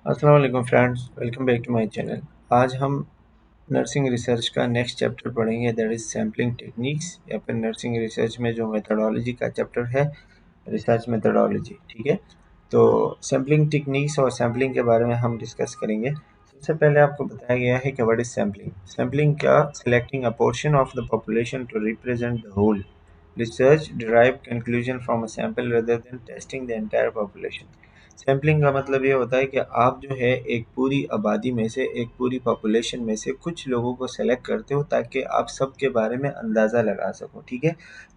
अस्सलाम वालेकुम friends, welcome back to my channel. आज हम नर्सिंग रिसर्च का नेक्स्ट चैप्टर पढ़ेंगे, दैट इज़ सैम्पलिंग टेक्निक्स, या फिर नर्सिंग रिसर्च में जो मेथडोलॉजी का चैप्टर है, रिसर्च मेथडोलॉजी। ठीक है, तो सैम्पलिंग टेक्निक्स और सैम्पलिंग के बारे में हम डिस्कस करेंगे। सबसे पहले आपको बताया गया है कि व्हाट इज़ सैम्पलिंग। सैम्पलिंग का selecting a portion of the population to represent the whole research derive conclusion from a sample rather than testing the entire population. Sampling का मतलब ये होता है कि आप जो है एक पूरी आबादी में से, एक पूरी पॉपुलेशन में से कुछ लोगों को सेलेक्ट करते हो ताकि आप सब के बारे में अंदाज़ा लगा सको। ठीक है,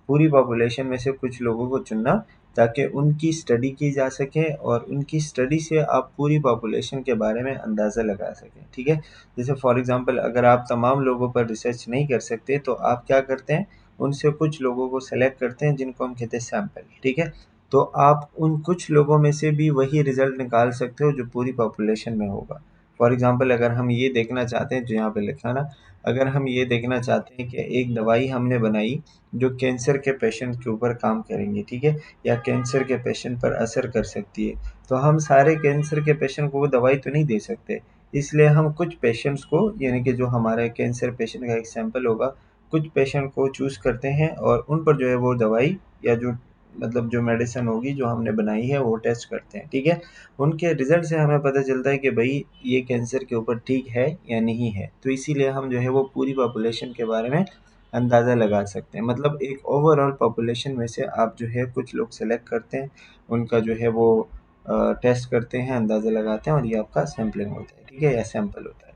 पूरी पॉपुलेशन में से कुछ लोगों को चुनना ताकि उनकी स्टडी की जा सके और उनकी स्टडी से आप पूरी पॉपुलेशन के बारे में अंदाज़ा लगा सकें। ठीक है, जैसे फॉर एग्जांपल अगर आप तमाम लोगों पर रिसर्च नहीं कर सकते तो आप क्या करते हैं, उनसे कुछ लोगों को सेलेक्ट करते हैं जिनको हम कहते हैं सैम्पल। ठीक है, तो आप उन कुछ लोगों में से भी वही रिजल्ट निकाल सकते हो जो पूरी पॉपुलेशन में होगा। फॉर एग्जांपल अगर हम ये देखना चाहते हैं, जो यहाँ पे लिखा ना, अगर हम ये देखना चाहते हैं कि एक दवाई हमने बनाई जो कैंसर के पेशेंट के ऊपर काम करेंगी, ठीक है, या कैंसर के पेशेंट पर असर कर सकती है, तो हम सारे कैंसर के पेशेंट को वो दवाई तो नहीं दे सकते। इसलिए हम कुछ पेशेंट्स को, यानी कि जो हमारे कैंसर पेशेंट का एक सैंपल होगा, कुछ पेशेंट को चूज़ करते हैं और उन पर जो है वो दवाई या जो मतलब जो मेडिसिन होगी जो हमने बनाई है वो टेस्ट करते हैं। ठीक है, उनके रिजल्ट से हमें पता चलता है कि भाई ये कैंसर के ऊपर ठीक है या नहीं है, तो इसीलिए हम जो है वो पूरी पॉपुलेशन के बारे में अंदाज़ा लगा सकते हैं। मतलब एक ओवरऑल पॉपुलेशन में से आप जो है कुछ लोग सेलेक्ट करते हैं, उनका जो है वो टेस्ट करते हैं, अंदाज़ा लगाते हैं, और ये आपका सैम्पलिंग होता है। ठीक है, या सैंपल होता है।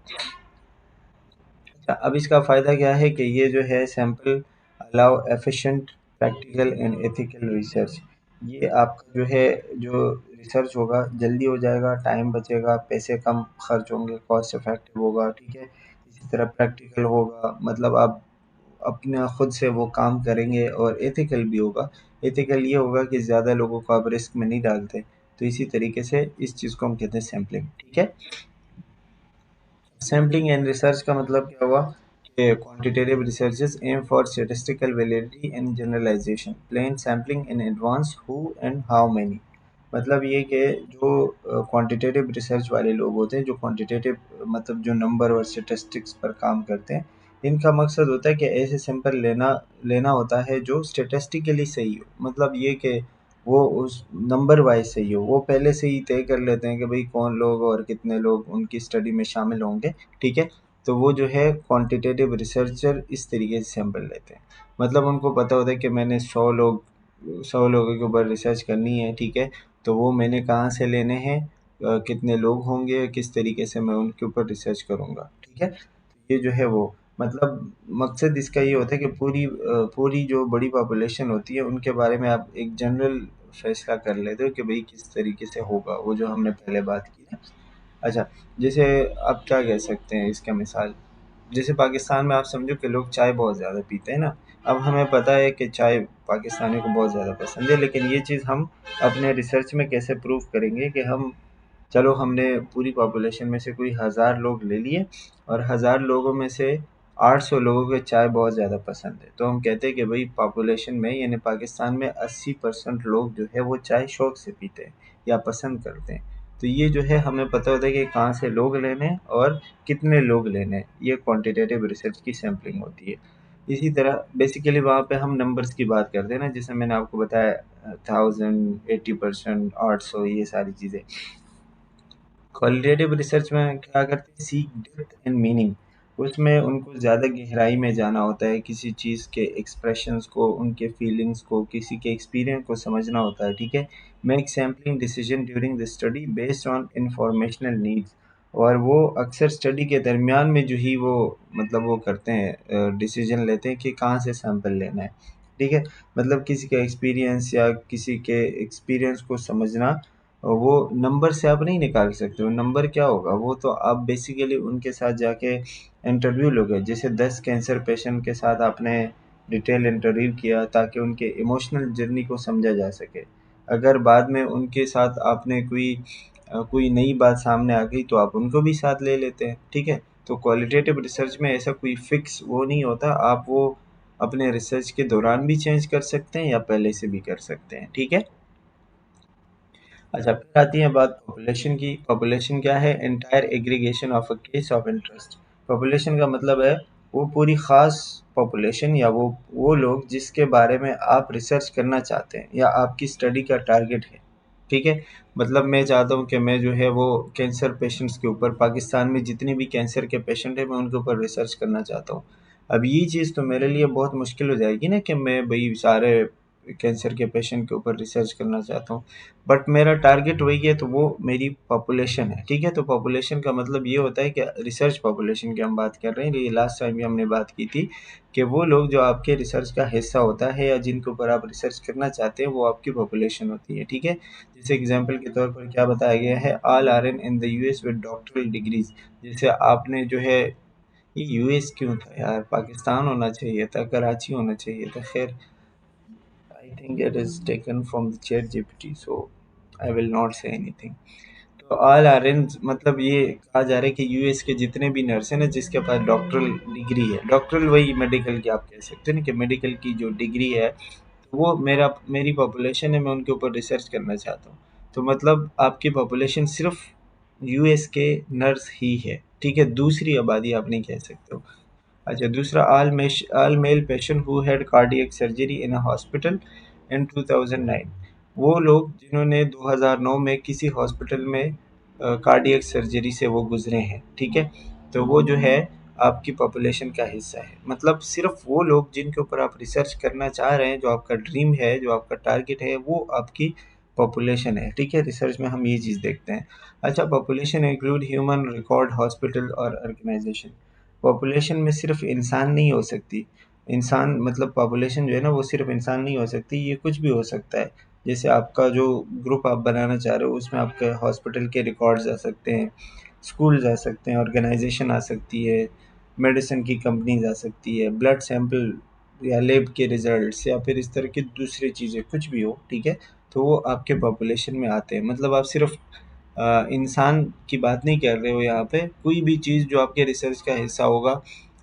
अच्छा, अब इसका फ़ायदा क्या है कि ये जो है sample allow efficient practical and ethical research. ये आपका जो है जो रिसर्च होगा जल्दी हो जाएगा, टाइम बचेगा, पैसे कम खर्च होंगे, कॉस्ट इफेक्टिव होगा। ठीक है, इसी तरह प्रैक्टिकल होगा, मतलब आप अपना खुद से वो काम करेंगे, और एथिकल भी होगा। एथिकल ये होगा कि ज़्यादा लोगों को आप रिस्क में नहीं डालते। तो इसी तरीके से इस चीज़ को हम कहते हैं सैम्पलिंग। ठीक है, सैम्पलिंग एंड रिसर्च का मतलब क्या हुआ कि quantitative researches aim for statistical validity and generalization, plan sampling in advance who and how many. मतलब ये कि जो क्वांटिटेटिव रिसर्च वाले लोग होते हैं, जो क्वांटिटेटिव मतलब जो नंबर और स्टैटिस्टिक्स पर काम करते हैं, इनका मकसद होता है कि ऐसे सैंपल लेना लेना होता है जो स्टैटिस्टिकली सही हो। मतलब ये कि वो उस नंबर वाइज सही हो, वो पहले से ही तय कर लेते हैं कि भाई कौन लोग और कितने लोग उनकी स्टडी में शामिल होंगे। ठीक है, तो वो जो है क्वांटिटेटिव रिसर्चर इस तरीके से सैंपल लेते हैं। मतलब उनको पता होता है कि मैंने 100 लोगों के ऊपर रिसर्च करनी है। ठीक है, तो वो मैंने कहाँ से लेने हैं, कितने लोग होंगे, किस तरीके से मैं उनके ऊपर रिसर्च करूँगा। ठीक है, ये जो है वो मतलब मकसद इसका ये होता है कि पूरी जो बड़ी पॉपुलेशन होती है उनके बारे में आप एक जनरल फैसला कर लेते हो कि भाई किस तरीके से होगा, वो जो हमने पहले बात की ना। अच्छा, जैसे आप क्या कह सकते हैं इसका मिसाल, जैसे पाकिस्तान में आप समझो कि लोग चाय बहुत ज़्यादा पीते हैं ना। अब हमें पता है कि चाय पाकिस्तानियों को बहुत ज़्यादा पसंद है, लेकिन ये चीज़ हम अपने रिसर्च में कैसे प्रूव करेंगे कि हम, चलो हमने पूरी पॉपुलेशन में से कोई 1000 लोग ले लिए और 1000 लोगों में से 800 लोगों को चाय बहुत ज़्यादा पसंद है, तो हम कहते हैं कि भाई पॉपुलेशन में, यानी पाकिस्तान में 80% लोग जो है वो चाय शौक से पीते हैं या पसंद करते हैं। तो ये जो है हमें पता होता है कि कहाँ से लोग लेने हैं और कितने लोग लेने हैं। ये क्वांटिटेटिव रिसर्च की सैम्पलिंग होती है। इसी तरह बेसिकली वहाँ पे हम नंबर्स की बात करते हैं ना, जैसे मैंने आपको बताया 1000, 80%, 800, ये सारी चीज़ें। क्वालिटेटिव रिसर्च में क्या करते हैं, सीक डेप्थ एंड मीनिंग। उसमें उनको ज़्यादा गहराई में जाना होता है, किसी चीज़ के एक्सप्रेशंस को, उनके फीलिंग्स को, किसी के एक्सपीरियंस को समझना होता है। ठीक है, make sampling decision during the study based on informational needs. और वो अक्सर स्टडी के दरमियान में जो ही वो मतलब वो करते हैं, डिसीजन लेते हैं कि कहाँ से सैंपल लेना है। ठीक है, मतलब किसी का एक्सपीरियंस या किसी के एक्सपीरियंस को समझना, वो नंबर से आप नहीं निकाल सकते हो। नंबर क्या होगा, वो तो आप बेसिकली उनके साथ जाके इंटरव्यू लोगे। जैसे 10 कैंसर पेशेंट के साथ आपने डिटेल इंटरव्यू किया ताकि उनके इमोशनल जर्नी को समझा जा सके। अगर बाद में उनके साथ आपने कोई नई बात सामने आ गई तो आप उनको भी साथ ले लेते हैं। ठीक है, तो क्वालिटेटिव रिसर्च में ऐसा कोई फिक्स वो नहीं होता, आप वो अपने रिसर्च के दौरान भी चेंज कर सकते हैं या पहले से भी कर सकते हैं। ठीक है, अच्छा, फिर आती है बात पॉपुलेशन की। पॉपुलेशन क्या है? Entire aggregation of a case of interest. Population का मतलब है वो पूरी खास पॉपुलेशन या वो लोग जिसके बारे में आप रिसर्च करना चाहते हैं या आपकी स्टडी का टारगेट है। ठीक है, मतलब मैं चाहता हूँ कि मैं जो है वो कैंसर पेशेंट्स के ऊपर, पाकिस्तान में जितने भी कैंसर के पेशेंट हैं मैं उनके ऊपर रिसर्च करना चाहता हूँ। अब ये चीज़ तो मेरे लिए बहुत मुश्किल हो जाएगी ना कि मैं भाई सारे कैंसर के पेशेंट के ऊपर रिसर्च करना चाहता हूँ। बट मेरा टारगेट वही है, तो वो मेरी पॉपुलेशन है। ठीक है, तो पॉपुलेशन का मतलब ये होता है कि रिसर्च पॉपुलेशन की हम बात कर रहे हैं। ये लास्ट टाइम भी हमने बात की थी कि वो लोग जो आपके रिसर्च का हिस्सा होता है या जिनके ऊपर आप रिसर्च करना चाहते हैं वो आपकी पॉपुलेशन होती है। ठीक है, जैसे एग्जांपल के तौर पर क्या बताया गया है, all are in the US with doctoral degrees. जैसे आपने जो है, ये यूएस क्यों था यार, पाकिस्तान होना चाहिए था, कराची होना चाहिए था। खैर, I think it is taken from the chat GPT, so I will not say anything. तो ऑल आर इन मतलब ये कहा जा रहा है कि यूएस के जितने भी नर्स हैं ना जिसके पास डॉक्टरल डिग्री है, डॉक्टरल वही मेडिकल की आप कह सकते हैं ना, कि मेडिकल की जो डिग्री है, तो वो मेरी पॉपुलेशन है, मैं उनके ऊपर रिसर्च करना चाहता हूँ। तो मतलब आपकी पॉपुलेशन सिर्फ यूएस के नर्स ही है। ठीक है, दूसरी आबादी आप नहीं कह सकते हो। अच्छा, दूसरा, all male patient who had cardiac surgery in a hospital in 2009। वो लोग जिन्होंने 2009 में किसी हॉस्पिटल में कार्डियक सर्जरी से वो गुजरे हैं। ठीक है, तो वो जो है आपकी पॉपुलेशन का हिस्सा है। मतलब सिर्फ वो लोग जिनके ऊपर आप रिसर्च करना चाह रहे हैं, जो आपका ड्रीम है, जो आपका टारगेट है, वो आपकी पॉपुलेशन है। ठीक है, रिसर्च में हम ये चीज़ देखते हैं। अच्छा, population include human record hospital और ऑर्गेनाइजेशन। पॉपुलेशन में सिर्फ इंसान नहीं हो सकती। इंसान मतलब पॉपुलेशन जो है ना वो सिर्फ इंसान नहीं हो सकती, ये कुछ भी हो सकता है। जैसे आपका जो ग्रुप आप बनाना चाह रहे हो उसमें आपके हॉस्पिटल के रिकॉर्ड्स आ सकते हैं, स्कूल्स आ सकते हैं, ऑर्गेनाइजेशन आ सकती है, मेडिसिन की कंपनीज आ सकती है, ब्लड सैंपल या लैब के रिजल्ट्स या फिर इस तरह की दूसरी चीज़ें कुछ भी हो। ठीक है, तो वो आपके पॉपुलेशन में आते हैं। मतलब आप सिर्फ इंसान की बात नहीं कर रहे हो यहाँ पे, कोई भी चीज़ जो आपके रिसर्च का हिस्सा होगा,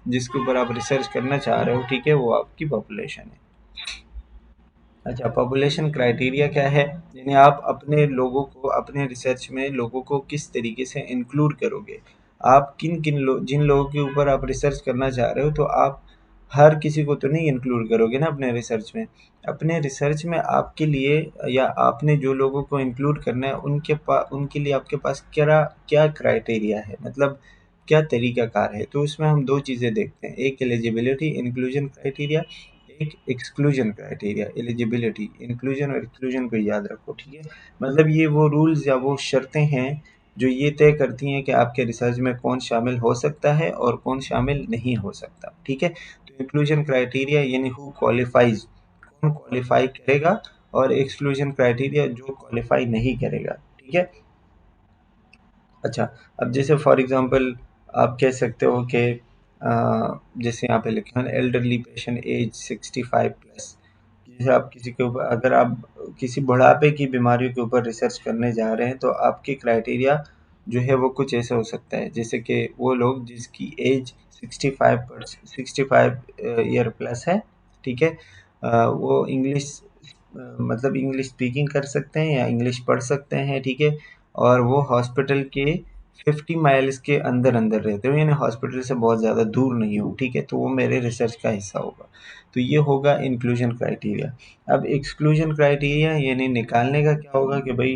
जिसके ऊपर आप रिसर्च करना चाह रहे हो, ठीक है, वो आपकी पॉपुलेशन है। अच्छा, पॉपुलेशन क्राइटेरिया क्या है? यानी आप अपने लोगों को, अपने रिसर्च में लोगों को किस तरीके से इंक्लूड करोगे। आप जिन लोगों के ऊपर आप रिसर्च करना चाह रहे हो, तो आप हर किसी को तो नहीं इंक्लूड करोगे ना अपने रिसर्च में। अपने रिसर्च में आपके लिए या आपने जो लोगों को इंक्लूड करना है उनके लिए आपके पास क्या क्या क्राइटेरिया है, मतलब क्या तरीकाकार है। तो उसमें हम दो चीज़ें देखते हैं, एक एलिजिबिलिटी इंक्लूजन क्राइटेरिया, एक एक्सक्लूजन क्राइटेरिया। एलिजिबिलिटी, इंक्लूजन और एक्सक्लूजन को याद रखो। ठीक है, मतलब ये वो रूल्स या वो शर्तें हैं जो ये तय करती हैं कि आपके रिसर्च में कौन शामिल हो सकता है और कौन शामिल नहीं हो सकता। ठीक है, तो इंक्लूजन क्राइटेरिया यानी हु क्वालिफाइज, कौन क्वालिफाई करेगा, और एक्सक्लूजन क्राइटेरिया जो क्वालिफाई नहीं करेगा। ठीक है। अच्छा, अब जैसे फॉर एग्जांपल आप कह सकते हो कि जैसे यहाँ पे लिखा है एल्डरली पेशेंट एज 65 प्लस। जैसे आप किसी के ऊपर, अगर आप किसी बुढ़ापे की बीमारियों के ऊपर रिसर्च करने जा रहे हैं, तो आपके क्राइटेरिया जो है वो कुछ ऐसा हो सकता है, जैसे कि वो लोग जिसकी एज 65 ईयर प्लस है। ठीक है, वो इंग्लिश मतलब इंग्लिश स्पीकिंग कर सकते हैं या इंग्लिश पढ़ सकते हैं। ठीक है, और वो हॉस्पिटल के 50 माइल्स के अंदर अंदर रहते हो, यानी हॉस्पिटल से बहुत ज़्यादा दूर नहीं हो। ठीक है, तो वो मेरे रिसर्च का हिस्सा होगा। तो ये होगा इंक्लूजन क्राइटेरिया। अब एक्सक्लूजन क्राइटेरिया यानी निकालने का क्या होगा कि भाई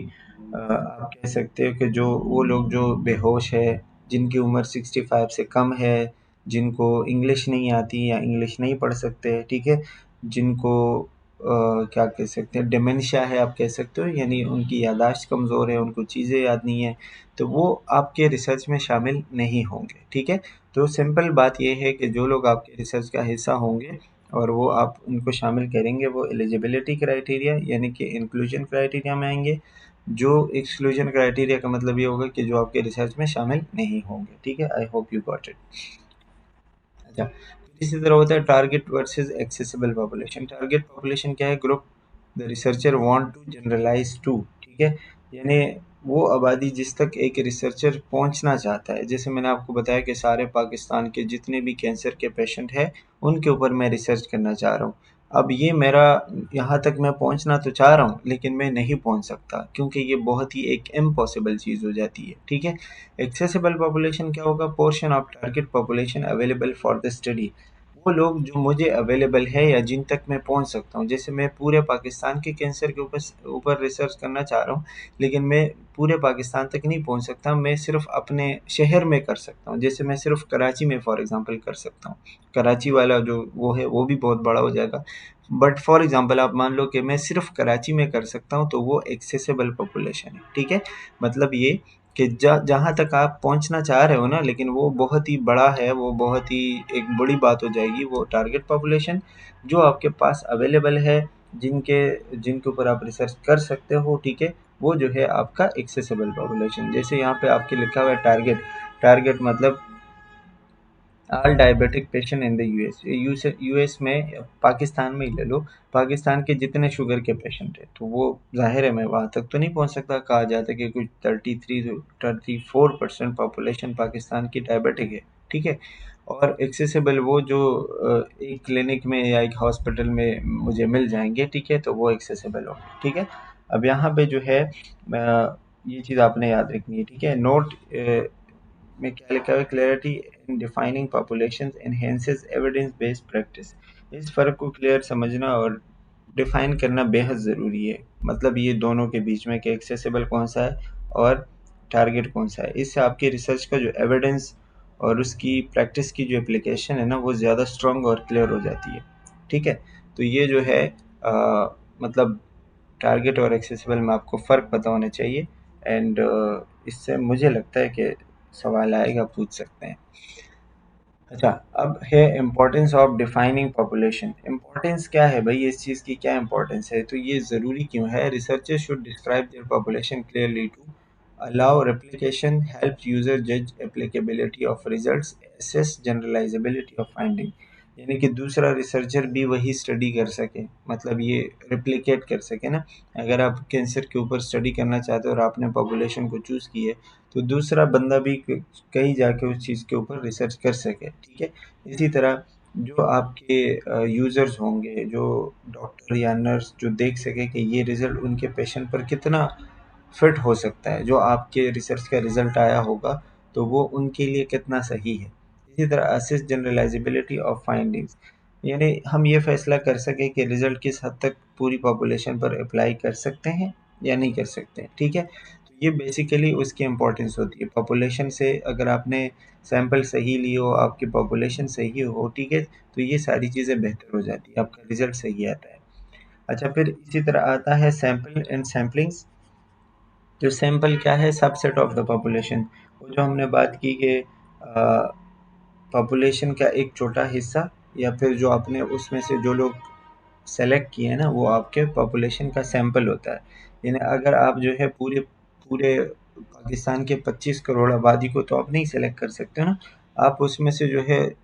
आप कह सकते हो कि जो वो लोग जो बेहोश है, जिनकी उम्र 65 से कम है, जिनको इंग्लिश नहीं आती या इंग्लिश नहीं पढ़ सकते। ठीक है, जिनको क्या कह सकते हैं, डिमेंशिया है आप कह सकते हो, यानी उनकी याददाश्त कमज़ोर है, उनको चीज़ें याद नहीं है, तो वो आपके रिसर्च में शामिल नहीं होंगे। ठीक है, तो सिंपल बात ये है कि जो लोग आपके रिसर्च का हिस्सा होंगे और वो आप उनको शामिल करेंगे, वो एलिजिबिलिटी क्राइटेरिया यानी कि इंक्लूजन क्राइटेरिया में आएंगे। जो एक्सक्लूजन क्राइटेरिया का मतलब ये होगा कि जो आपके रिसर्च में शामिल नहीं होंगे। ठीक है, I hope you got it. अच्छा, फिर इसी तरह होता है target versus accessible population. Target population क्या है? Group the researcher want to generalize to. ठीक है, यानी वो आबादी जिस तक एक रिसर्चर पहुंचना चाहता है। जैसे मैंने आपको बताया कि सारे पाकिस्तान के जितने भी कैंसर के पेशेंट हैं उनके ऊपर मैं रिसर्च करना चाह रहा हूँ। अब ये मेरा यहाँ तक मैं पहुँचना तो चाह रहा हूँ, लेकिन मैं नहीं पहुँच सकता, क्योंकि ये बहुत ही एक इम्पॉसिबल चीज़ हो जाती है, ठीक है। एक्सेसिबल पॉपुलेशन क्या होगा? Portion of target population available for the study. वो लोग जो मुझे अवेलेबल है या जिन तक मैं पहुँच सकता हूँ। जैसे मैं पूरे पाकिस्तान के कैंसर के ऊपर ऊपर रिसर्च करना चाह रहा हूँ, लेकिन मैं पूरे पाकिस्तान तक नहीं पहुँच सकता। मैं सिर्फ अपने शहर में कर सकता हूँ। जैसे मैं सिर्फ कराची में फॉर एग्जांपल कर सकता हूँ। कराची वाला जो वो है वो भी बहुत बड़ा हो जाएगा। बट फॉर एग्जांपल आप मान लो कि मैं सिर्फ कराची में कर सकता हूँ, तो वो एक्सेसिबल पॉपुलेशन है, ठीक है। मतलब ये कि जहाँ तक आप पहुँचना चाह रहे हो ना, लेकिन वो बहुत ही बड़ा है, वो बहुत ही एक बड़ी बात हो जाएगी। वो टारगेट पॉपुलेशन जो आपके पास अवेलेबल है, जिनके जिनके ऊपर आप रिसर्च कर सकते हो, ठीक है, वो जो है आपका एक्सेसिबल पॉपुलेशन। जैसे यहाँ पे आपके लिखा हुआ है टारगेट। टारगेट मतलब all diabetic patient in the US. US में पाकिस्तान में ही ले लो, पाकिस्तान के जितने शुगर के पेशेंट हैं, तो वो जाहिर है मैं वहाँ तक तो नहीं पहुँच सकता। कहा जाता है कि कुछ 34% पॉपुलेशन पाकिस्तान की डायबिटिक है, ठीक है। और एक्सेसिबल वो जो एक क्लिनिक में या एक हॉस्पिटल में मुझे मिल जाएंगे, ठीक है, तो वो एक्सेसिबल होंगे, ठीक है। अब यहाँ पे जो है ये चीज़ आपने याद रखनी है, ठीक है। नोट में क्या लिखा हुआ है? Clarity in defining population enhances evidence based practice. इस फ़र्क को क्लियर समझना और डिफाइन करना बेहद ज़रूरी है। मतलब ये दोनों के बीच में कि एक्सेसिबल कौन सा है और टारगेट कौन सा है। इससे आपकी रिसर्च का जो एविडेंस और उसकी प्रैक्टिस की जो एप्लीकेशन है ना, वो ज़्यादा स्ट्रॉन्ग और क्लियर हो जाती है, ठीक है। तो ये जो है मतलब टारगेट और एक्सेसिबल में आपको फ़र्क पता होना चाहिए। एंड इससे मुझे लगता है कि सवाल आएगा, पूछ सकते हैं। अच्छा, अब है importance of defining population. Importance क्या है भाई, इस चीज़ की क्या इम्पोर्टेंस है? तो ये ज़रूरी क्यों है? Researchers should describe their population clearly to allow replication, help user जज applicability of results, assess generalizability of finding. यानी कि दूसरा रिसर्चर भी वही स्टडी कर सके, मतलब ये रिप्लिकेट कर सके ना। अगर आप कैंसर के ऊपर स्टडी करना चाहते हो और आपने पॉपुलेशन को चूज़ की है, तो दूसरा बंदा भी कहीं जाके उस चीज़ के ऊपर रिसर्च कर सके, ठीक है। इसी तरह जो आपके यूज़र्स होंगे, जो डॉक्टर या नर्स जो देख सके कि ये रिज़ल्ट उनके पेशेंट पर कितना फिट हो सकता है, जो आपके रिसर्च का रिज़ल्ट आया होगा, तो वो उनके लिए कितना सही है। इसी तरह असेस जनरलाइजेबिलिटी ऑफ फाइंडिंग्स, यानी हम ये फैसला कर सकें कि रिज़ल्ट किस हद तक पूरी पॉपुलेशन पर अप्लाई कर सकते हैं या नहीं कर सकते हैं, ठीक है। तो ये बेसिकली उसकी इम्पोर्टेंस होती है। पॉपुलेशन से अगर आपने सैंपल सही ली हो, आपकी पॉपुलेशन सही हो, ठीक है, तो ये सारी चीज़ें बेहतर हो जाती है, आपका रिज़ल्ट सही आता है। अच्छा, फिर इसी तरह आता है सैंपल एंड सैम्पलिंग्स। जो सैंपल क्या है? Subset of the population. वो जो हमने बात की कि पॉपुलेशन का एक छोटा हिस्सा, या फिर जो आपने उसमें से जो लोग सेलेक्ट किए हैं ना, वो आपके पॉपुलेशन का सैंपल होता है। यानी अगर आप जो है पूरे पूरे पाकिस्तान के 25 करोड़ आबादी को तो आप नहीं सेलेक्ट कर सकते हो ना। आप उसमें से जो है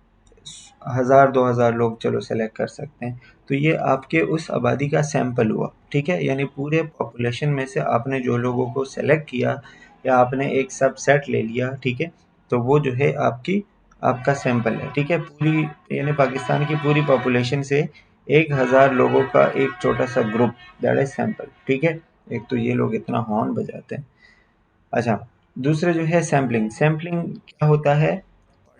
1000-2000 लोग चलो सेलेक्ट कर सकते हैं। तो ये आपके उस आबादी का सैंपल हुआ, ठीक है। यानी पूरे पॉपुलेशन में से आपने जो लोगों को सेलेक्ट किया या आपने एक सबसेट ले लिया, ठीक है, तो वो जो है आपका सैंपल है, ठीक है। पूरी यानी पाकिस्तान की पूरी पॉपुलेशन से 1000 लोगों का एक छोटा सा ग्रुप, दैट इज सैंपल, ठीक है। एक तो ये लोग इतना हॉर्न बजाते हैं। अच्छा, दूसरा जो है सैम्पलिंग। सैम्पलिंग क्या होता है?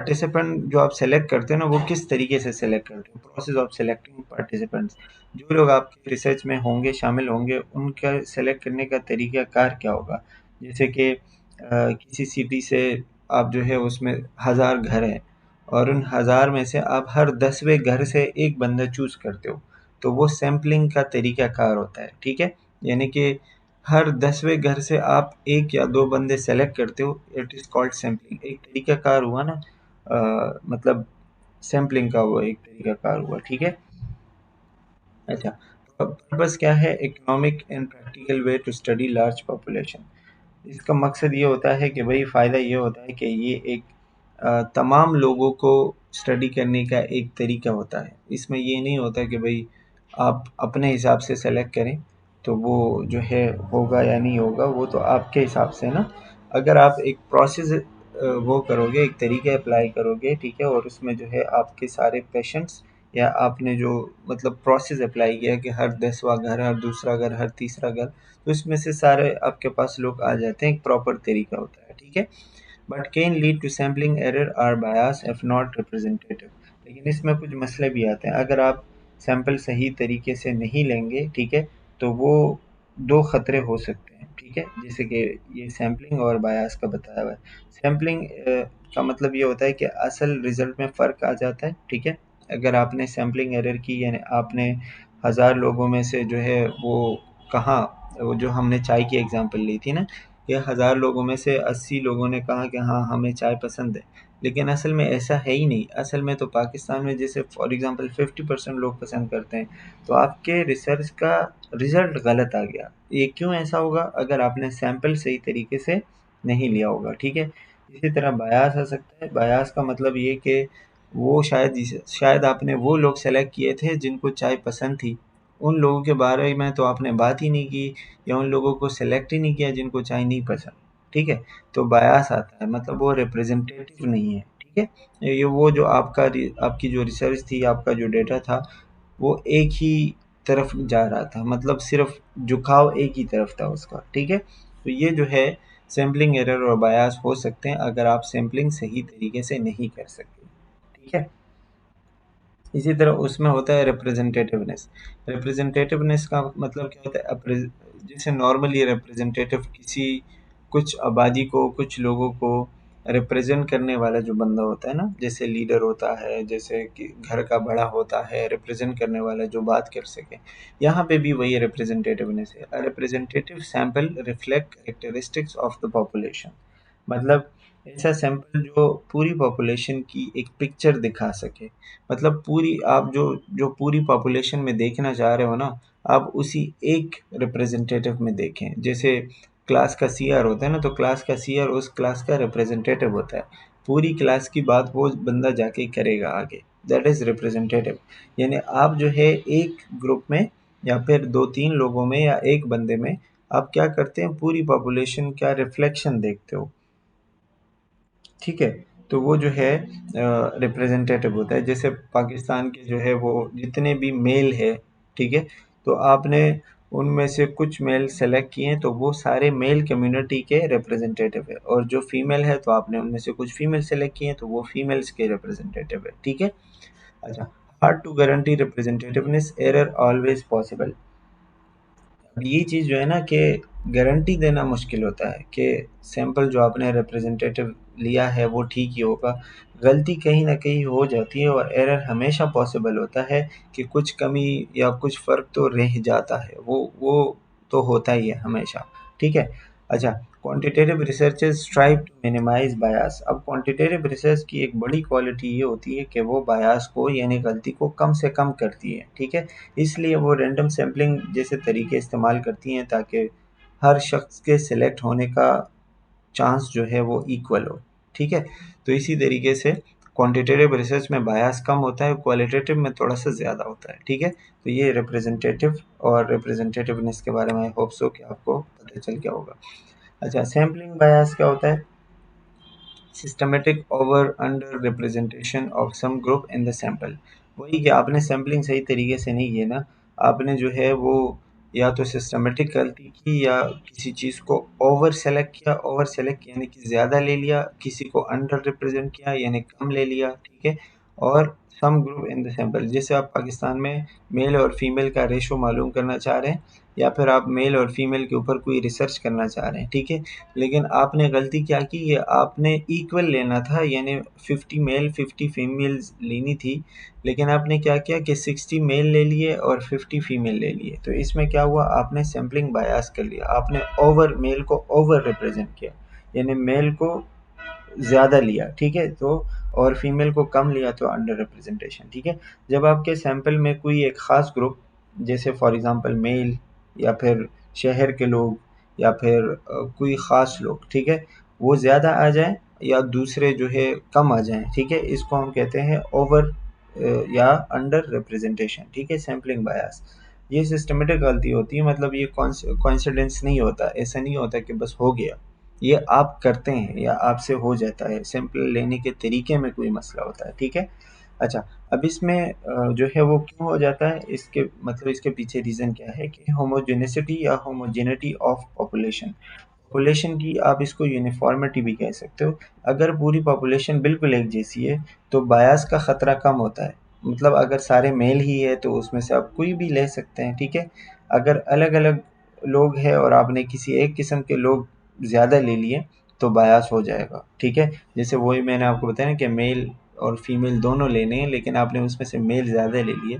पार्टिसिपेंट जो आप सेलेक्ट करते हो ना, वो किस तरीके से सेलेक्ट करते हो, प्रोसेस ऑफ सेलेक्टिंग पार्टिसिपेंट्स। जो लोग आपके रिसर्च में होंगे, शामिल होंगे, उनका सेलेक्ट करने का तरीका कार क्या होगा? जैसे कि किसी सिटी से आप जो है उसमें 1000 घर हैं, और उन 1000 में से आप हर 10वें घर से एक बंदा चूज़ करते हो, तो वो सैम्पलिंग का तरीका कार होता है, ठीक है। यानी कि हर 10वें घर से आप 1 या 2 बंदे सेलेक्ट करते हो, इट इज़ कॉल्ड सैम्पलिंग। एक तरीका कार हुआ ना, मतलब सैम्पलिंग का हुआ, एक तरीका कार हुआ, ठीक है। अच्छा, तो अब पर्पस क्या है? Economic and practical way to study large population. इसका मकसद ये होता है कि भाई फ़ायदा ये होता है कि ये एक तमाम लोगों को स्टडी करने का एक तरीका होता है। इसमें ये नहीं होता कि भाई आप अपने हिसाब से सेलेक्ट करें, तो वो जो है होगा या नहीं होगा, वो तो आपके हिसाब से है ना। अगर आप एक प्रोसेस वो करोगे, एक तरीके अप्लाई करोगे, ठीक है, और उसमें जो है आपके सारे पेशेंट्स या आपने जो मतलब प्रोसेस अप्लाई किया कि हर 10वां घर, हर दूसरा घर, हर तीसरा घर, तो इसमें से सारे आपके पास लोग आ जाते हैं, एक प्रॉपर तरीका होता है, ठीक है। But can lead to sampling error or bias if not representative. लेकिन इसमें कुछ मसले भी आते हैं, अगर आप सैंपल सही तरीके से नहीं लेंगे, ठीक है, तो वो दो खतरे हो सकते हैं, ठीक है, जैसे कि ये सैम्पलिंग और बायस का बताया हुआ है। सैम्पलिंग का मतलब ये होता है कि असल रिजल्ट में फ़र्क आ जाता है, ठीक है। अगर आपने सैम्पलिंग एरर की, यानी आपने 1000 लोगों में से जो है वो कहा, वो जो हमने चाय की एग्जांपल ली थी ना, कि 1000 लोगों में से 80 लोगों ने कहा कि हाँ हमें चाय पसंद है, लेकिन असल में ऐसा है ही नहीं। असल में तो पाकिस्तान में जैसे फॉर एग्जांपल 50% लोग पसंद करते हैं, तो आपके रिसर्च का रिजल्ट गलत आ गया। ये क्यों ऐसा होगा? अगर आपने सैंपल सही तरीके से नहीं लिया होगा, ठीक है। इसी तरह बायास आ सकता है। बायास का मतलब ये कि वो शायद आपने वो लोग सेलेक्ट किए थे जिनको चाय पसंद थी, उन लोगों के बारे में तो आपने बात ही नहीं की, या उन लोगों को सेलेक्ट ही नहीं किया जिनको चाय नहीं पसंद, ठीक है। तो बायास आता है, मतलब वो रिप्रेजेंटेटिव नहीं है, ठीक है। ये वो जो आपकी जो रिसर्च थी, आपका जो डेटा था, वो एक ही तरफ जा रहा था, मतलब सिर्फ झुकाव एक ही तरफ था उसका, ठीक है। तो ये जो है सैम्पलिंग एरर और बायास हो सकते हैं अगर आप सैम्पलिंग सही तरीके से नहीं कर सकते, ठीक है। इसी तरह उसमें होता है रिप्रेजेंटेटिवनेस। रिप्रेजेंटेटिवनेस का मतलब क्या होता है? जैसे नॉर्मली रिप्रेजेंटेटिव किसी कुछ आबादी को, कुछ लोगों को रिप्रेजेंट करने वाला जो बंदा होता है ना, जैसे लीडर होता है, जैसे कि घर का बड़ा होता है, रिप्रेजेंट करने वाला जो बात कर सके, यहाँ पे भी वही रिप्रेजेंटेटिवनेस है। Representative sample reflect characteristics of the population, मतलब ऐसा सैंपल जो पूरी पॉपुलेशन की एक पिक्चर दिखा सके। मतलब पूरी आप जो जो पूरी पॉपुलेशन में देखना चाह रहे हो ना, आप उसी एक रिप्रेजेंटेटिव में देखें। जैसे क्लास का सीआर होता है ना, तो क्लास का सीआर उस क्लास का रिप्रेजेंटेटिव होता है। पूरी क्लास की बात वो बंदा जाके करेगा आगे, दैट इज़ रिप्रेजेंटेटिव। यानी आप जो है एक ग्रुप में या फिर 2-3 लोगों में या एक बंदे में आप क्या करते हैं, पूरी पॉपुलेशन का रिफ्लेक्शन देखते हो, ठीक है। तो वो जो है रिप्रेजेंटेटिव होता है। जैसे पाकिस्तान के जो है वो जितने भी मेल है, ठीक है, तो आपने उनमें से कुछ मेल सेलेक्ट किए हैं, तो वो सारे मेल कम्युनिटी के रिप्रेजेंटेटिव है, और जो फीमेल है तो आपने उनमें से कुछ फीमेल सेलेक्ट किए हैं, तो वो फीमेल्स के रिप्रेजेंटेटिव है, ठीक है। अच्छा, hard to guarantee representativeness, error always possible. अब ये चीज़ जो है ना कि गारंटी देना मुश्किल होता है कि सैंपल जो आपने रिप्रेजेंटेटिव लिया है वो ठीक ही होगा। गलती कहीं न कहीं हो जाती है, और एरर हमेशा पॉसिबल होता है कि कुछ कमी या कुछ फ़र्क तो रह जाता है, वो तो होता ही है हमेशा, ठीक है। अच्छा, quantitative researches strive to minimize bias. अब क्वांटिटेटिव रिसर्च की एक बड़ी क्वालिटी ये होती है कि वो बायस को, यानी गलती को कम से कम करती है, ठीक है। इसलिए वो रैंडम सैम्पलिंग जैसे तरीके इस्तेमाल करती हैं ताकि हर शख्स के सेलेक्ट होने का चांस जो है वो इक्वल हो, ठीक है। तो इसी तरीके से क्वांटिटेटिव रिसर्च में बायस कम होता है, क्वालिटेटिव में थोड़ा सा ज़्यादा होता है, ठीक है। तो ये रिप्रेजेंटेटिव और रिप्रेजेंटेटिवनेस के बारे में आई होप सो कि आपको पता चल गया होगा। अच्छा, सैम्पलिंग बायस क्या होता है? Systematic over under representation of some group in the sample. वही कि आपने सैम्पलिंग सही तरीके से नहीं की ना, आपने जो है वो या तो सिस्टमेटिक गलती की, या किसी चीज़ को ओवर सेलेक्ट किया। ओवर सेलेक्ट यानी कि ज़्यादा ले लिया, किसी को अंडर रिप्रेजेंट किया यानी कम ले लिया, ठीक है। और some group in the sample, जैसे आप पाकिस्तान में मेल और फीमेल का रेशो मालूम करना चाह रहे हैं, या फिर आप मेल और फीमेल के ऊपर कोई रिसर्च करना चाह रहे हैं, ठीक है। लेकिन आपने गलती क्या की, ये आपने इक्वल लेना था, यानी 50 मेल 50 फीमेल्स लेनी थी, लेकिन आपने क्या किया कि 60 मेल ले लिए और 50 फीमेल ले लिए। तो इसमें क्या हुआ, आपने सैम्पलिंग बायस कर लिया, आपने ओवर मेल को ओवर रिप्रेजेंट किया, यानी मेल को ज़्यादा लिया, ठीक है। तो और फीमेल को कम लिया, तो अंडर रिप्रेजेंटेशन, ठीक है। जब आपके सैंपल में कोई एक ख़ास ग्रुप, जैसे फॉर एग्ज़ाम्पल मेल, या फिर शहर के लोग, या फिर कोई ख़ास लोग, ठीक है, वो ज़्यादा आ जाएँ या दूसरे जो है कम आ जाएँ, ठीक है, इसको हम कहते हैं ओवर या अंडर रिप्रेजेंटेशन, ठीक है, सैम्पलिंग बायस। ये सिस्टमेटिक गलती होती है, मतलब ये कोइंसिडेंस नहीं होता, ऐसा नहीं होता कि बस हो गया। ये आप करते हैं या आपसे हो जाता है, सैंपल लेने के तरीके में कोई मसला होता है, ठीक है। अच्छा, अब इसमें जो है वो क्यों हो जाता है, इसके मतलब इसके पीछे रीज़न क्या है कि होमोजेनिसिटी या होमोजेनिटी ऑफ पॉपुलेशन। पॉपुलेशन की आप इसको यूनिफ़ॉर्मिटी भी कह सकते हो। अगर पूरी पॉपुलेशन बिल्कुल एक जैसी है, तो बायस का ख़तरा कम होता है। मतलब अगर सारे मेल ही है, तो उसमें से आप कोई भी ले सकते हैं, ठीक है? अगर अलग-अलग लोग हैं और आपने किसी एक किस्म के लोग ज़्यादा ले लिए, तो बायस हो जाएगा, ठीक है? जैसे वही मैंने आपको बताया ना कि मेल और फीमेल दोनों लेने हैं, लेकिन आपने उसमें से मेल ज़्यादा ले लिए,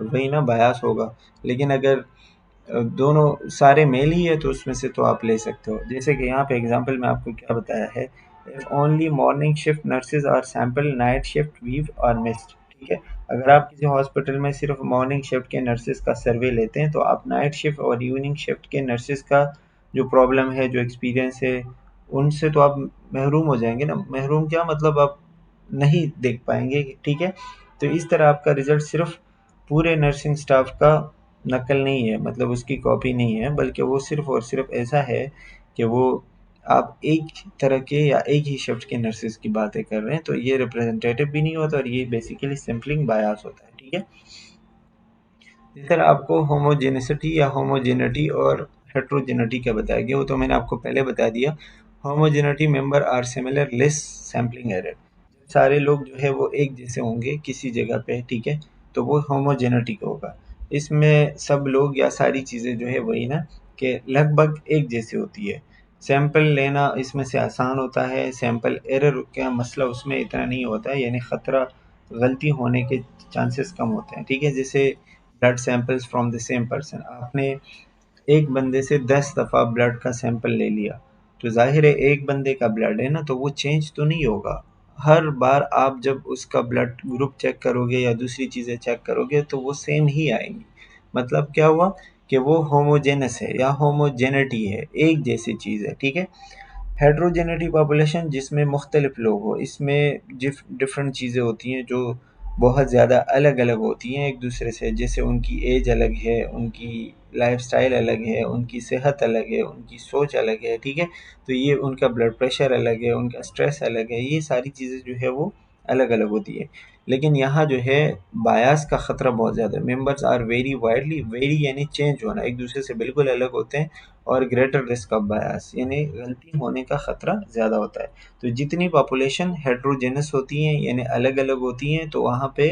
तो वही ना बायस होगा। लेकिन अगर दोनों सारे मेल ही है, तो उसमें से तो आप ले सकते हो। जैसे कि यहाँ पे एग्जांपल में आपको क्या बताया है, if only morning shift nurses are sample, night shift views are missed, ठीक है? अगर आप किसी हॉस्पिटल में सिर्फ मॉर्निंग शिफ्ट के नर्सेज का सर्वे लेते हैं, तो आप नाइट शिफ्ट और इवनिंग शिफ्ट के नर्सेज का जो प्रॉब्लम है, जो एक्सपीरियंस है, उनसे तो आप महरूम हो जाएंगे ना। महरूम क्या मतलब, आप नहीं देख पाएंगे, ठीक है? तो इस तरह आपका रिजल्ट सिर्फ पूरे नर्सिंग स्टाफ का नकल नहीं है, मतलब उसकी कॉपी नहीं है, बल्कि वो सिर्फ और सिर्फ ऐसा है कि वो आप एक तरह के या एक ही शिफ्ट के नर्सेज की बातें कर रहे हैं, तो ये रिप्रेजेंटेटिव भी नहीं होता और ये बेसिकली सैम्पलिंग बायस होता है, ठीक है? जिस तरह आपको होमोजेनिसिटी या होमोजेनिटी और हेट्रोजेनिटी क्या बताया गया, वो तो मैंने आपको पहले बता दिया। Homogeneity member are similar, less sampling error. सारे लोग जो है वो एक जैसे होंगे किसी जगह पे, ठीक है? तो वो होमोजेनिटी होगा। इसमें सब लोग या सारी चीज़ें जो है वही ना, कि लगभग एक जैसी होती है। सैंपल लेना इसमें से आसान होता है, सैंपल एरर का मसला उसमें इतना नहीं होता है, यानी ख़तरा गलती होने के चांसेस कम होते हैं, ठीक है? जैसे blood samples from the same person, आपने एक बंदे से 10 दफ़ा ब्लड का सैंपल ले लिया, तो जाहिर है एक बंदे का ब्लड है ना, तो वो चेंज तो नहीं होगा। हर बार आप जब उसका ब्लड ग्रुप चेक करोगे या दूसरी चीज़ें चेक करोगे, तो वो सेम ही आएंगी। मतलब क्या हुआ कि वो होमोजेनस है या होमोजेनिटी है, एक जैसी चीज़ है, ठीक है? हेट्रोजेनिटी पॉपुलेशन जिसमें मुख्तलिफ लोग हो, इसमें डिफरेंट चीज़ें होती हैं जो बहुत ज़्यादा अलग अलग होती हैं एक दूसरे से। जैसे उनकी एज अलग है, उनकी लाइफस्टाइल अलग है, उनकी सेहत अलग है, उनकी सोच अलग है, ठीक है? तो ये उनका ब्लड प्रेशर अलग है, उनका स्ट्रेस अलग है, ये सारी चीज़ें जो है वो अलग अलग होती है। लेकिन यहाँ जो है बायस का ख़तरा बहुत ज़्यादा है। Members are very widely, very यानी चेंज होना, एक दूसरे से बिल्कुल अलग होते हैं। और ग्रेटर रिस्क ऑफ बायस यानी गलती होने का ख़तरा ज़्यादा होता है। तो जितनी पॉपुलेशन हेट्रोजेनस होती हैं यानी अलग अलग होती हैं, तो वहाँ पे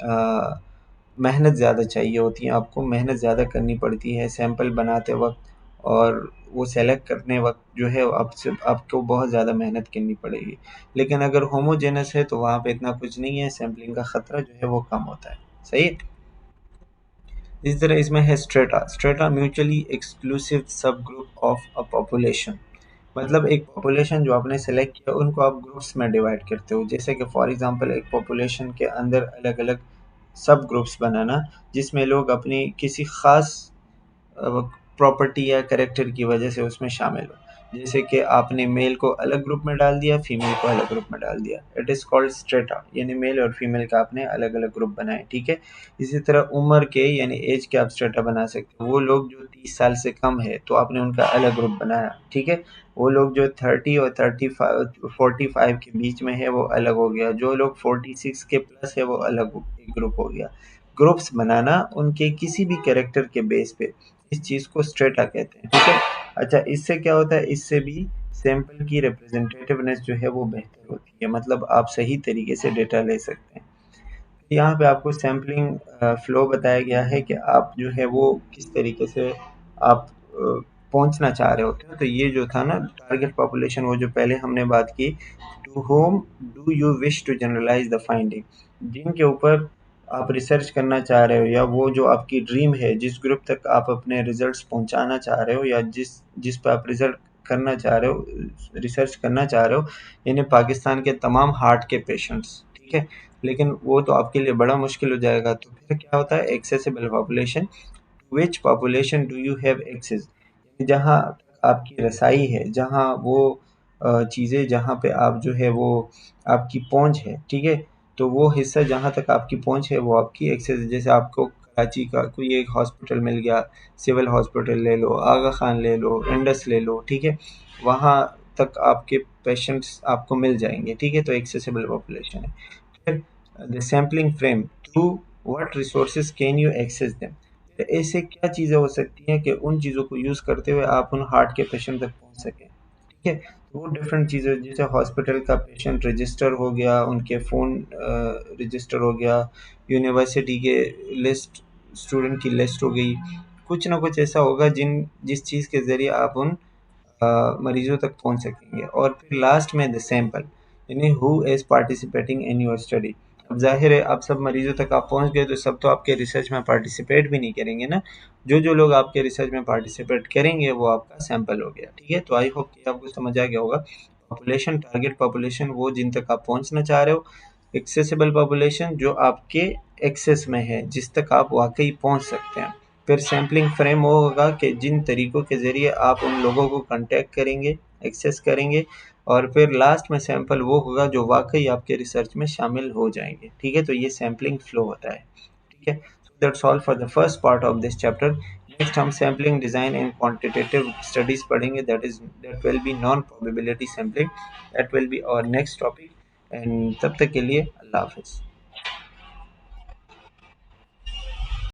अ, मेहनत ज़्यादा चाहिए होती है, आपको मेहनत ज़्यादा करनी पड़ती है सैंपल बनाते वक्त, और वो सेलेक्ट करने वक्त जो है आपसे आपको बहुत ज़्यादा मेहनत करनी पड़ेगी। लेकिन अगर होमोजेनस है, तो वहाँ पे इतना कुछ नहीं है, सैम्पलिंग का ख़तरा जो है वो कम होता है। सही है? इस तरह इसमें है स्ट्रेटा। स्ट्रेटा म्यूचुअली एक्सक्लूसिव सब ग्रुप ऑफ अ पॉपुलेशन। मतलब एक पॉपुलेशन जो आपने सेलेक्ट किया, उनको आप ग्रुप्स में डिवाइड करते हो। जैसे कि फॉर एग्जांपल एक पॉपुलेशन के अंदर अलग अलग सब ग्रुप्स बनाना, जिसमें लोग अपनी किसी ख़ास प्रॉपर्टी या कैरेक्टर की वजह से उसमें शामिल हो। जैसे कि आपने मेल को अलग ग्रुप में डाल दिया, फीमेल को अलग ग्रुप में डाल दिया, इट इज़ कॉल्ड स्ट्रेटा, यानी मेल और फीमेल का आपने अलग अलग ग्रुप बनाए, ठीक है? इसी तरह उम्र के यानी एज के आप स्ट्रेटा बना सकते हो। वो लोग जो 30 साल से कम है, तो आपने उनका अलग ग्रुप बनाया, ठीक है? वो लोग जो 30 और 45 के बीच में है, वो अलग हो गया। जो लोग 46 के प्लस है, वो अलग एक ग्रुप हो गया। ग्रुप्स बनाना उनके किसी भी कैरेक्टर के बेस पे, इस चीज़ को स्ट्रेटा कहते हैं, ठीक है? अच्छा, इससे क्या होता है, इससे भी सैंपल की रिप्रेजेंटेटिवनेस जो है वो बेहतर होती है, मतलब आप सही तरीके से डेटा ले सकते हैं। यहाँ पे आपको सैम्पलिंग फ्लो बताया गया है कि आप जो है वो किस तरीके से आप पहुँचना चाह रहे होते हो। तो ये जो था ना टारगेट पॉपुलेशन, वो जो पहले हमने बात की, to whom do you wish to generalize the finding, जिनके ऊपर आप रिसर्च करना चाह रहे हो, या वो जो आपकी ड्रीम है, जिस ग्रुप तक आप अपने रिजल्ट्स पहुंचाना चाह रहे हो, या जिस जिस पर आप रिजल्ट करना चाह रहे हो, रिसर्च करना चाह रहे हो, यानी पाकिस्तान के तमाम हार्ट के पेशेंट्स, ठीक है? लेकिन वो तो आपके लिए बड़ा मुश्किल हो जाएगा। तो फिर क्या होता है, accessible population, which population do you have access, जहाँ आपकी रसाई है, जहाँ वो चीज़ें जहाँ पे आप जो है वो आपकी पहुँच है, ठीक है? तो वो हिस्सा जहाँ तक आपकी पहुँच है, वो आपकी एक्सेस है। जैसे आपको कराची का कोई एक हॉस्पिटल मिल गया, सिविल हॉस्पिटल ले लो, आगा खान ले लो, इंडस ले लो, ठीक है? वहाँ तक आपके पेशेंट्स आपको मिल जाएंगे, ठीक है? तो एक्सेसिबल पॉपुलेशन है। फिर the sampling frame, through what resources can you access them. ऐसे क्या चीज़ें हो सकती हैं कि उन चीज़ों को यूज़ करते हुए आप उन हार्ट के पेशेंट तक पहुंच सकें। ठीक है, तो वो डिफरेंट चीज़ें, जैसे हॉस्पिटल का पेशेंट रजिस्टर हो गया, उनके फ़ोन रजिस्टर हो गया, यूनिवर्सिटी के लिस्ट, स्टूडेंट की लिस्ट हो गई, कुछ ना कुछ ऐसा होगा जिस चीज़ के ज़रिए आप उन मरीजों तक पहुंच सकेंगे। और फिर लास्ट में द सैंपल, यानी who is participating in your study. अब ज़ाहिर है, अब सब मरीजों तक आप पहुंच गए तो सब तो आपके रिसर्च में पार्टिसिपेट भी नहीं करेंगे ना। जो जो लोग आपके रिसर्च में पार्टिसिपेट करेंगे वो आपका सैंपल हो गया। ठीक है, तो आई होप कि आपको समझ आ गया होगा। पॉपुलेशन, टारगेट पॉपुलेशन, वो जिन तक आप पहुंचना चाह रहे हो। एक्सेसिबल पॉपुलेशन, जो आपके एक्सेस में है, जिस तक आप वाकई पहुंच सकते हैं। फिर सैम्पलिंग फ्रेम वो होगा कि जिन तरीकों के ज़रिए आप उन लोगों को कांटेक्ट करेंगे, एक्सेस करेंगे। और फिर लास्ट में सैंपल वो होगा जो वाकई आपके रिसर्च में शामिल हो जाएंगे। ठीक है, तो ये सैम्पलिंग फ्लो होता है। ठीक है, so that's all for the first part of this chapter. Next हम sampling design and quantitative studies पढ़ेंगे, that will be non probability sampling. That will be our next topic. And तब तक के लिए अल्लाह हाफिज़।